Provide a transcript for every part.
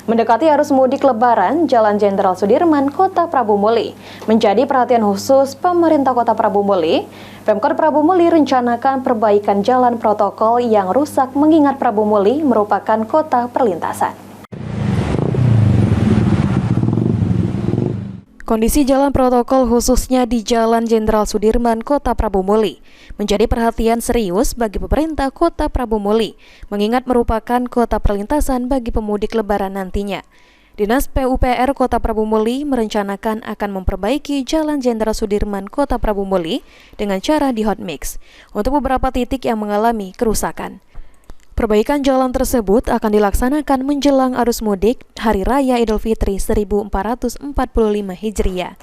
Mendekati arus mudik Lebaran, Jalan Jenderal Sudirman, Kota Prabu Muli menjadi perhatian khusus pemerintah Kota Prabu Muli. Pemkot Prabu Muli rencanakan perbaikan jalan protokol yang rusak mengingat Prabu Muli merupakan kota perlintasan. Kondisi jalan protokol khususnya di Jalan Jenderal Sudirman, Kota Prabu Muli menjadi perhatian serius bagi pemerintah Kota Prabu Muli, mengingat merupakan kota perlintasan bagi pemudik Lebaran nantinya. Dinas PUPR Kota Prabu Muli merencanakan akan memperbaiki Jalan Jenderal Sudirman, Kota Prabu Muli dengan cara di hotmix untuk beberapa titik yang mengalami kerusakan. Perbaikan jalan tersebut akan dilaksanakan menjelang arus mudik Hari Raya Idul Fitri 1445 Hijriah.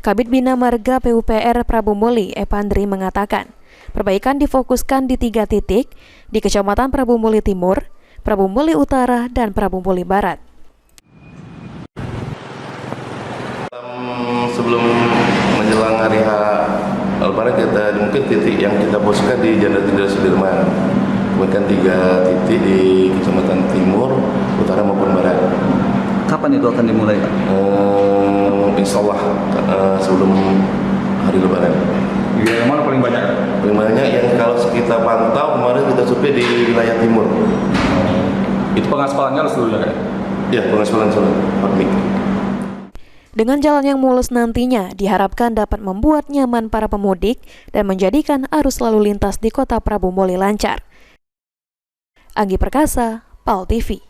Kabid Bina Marga PUPR Prabu Muli, Epandri mengatakan, perbaikan difokuskan di 3 titik di Kecamatan Prabu Muli Timur, Prabu Muli Utara, dan Prabu Muli Barat. Sebelum menjelang hari Lebaran, mungkin titik yang kita fokuskan di Jalan Jenderal Sudirman. Kemudian 3 titik di Kecamatan Timur, Utara maupun Barat. Kapan itu akan dimulai, Pak? Insya Allah sebelum hari Lebaran. Yang mana paling banyak? Paling banyak yang kalau kita pantau kemarin kita survei di wilayah timur. Itu pengaspalannya harus dulu ya? Ya, pengaspalan soal hotmix. Dengan jalan yang mulus nantinya diharapkan dapat membuat nyaman para pemudik dan menjadikan arus lalu lintas di Kota Prabu Muli lancar. Anggi Perkasa, PAL TV.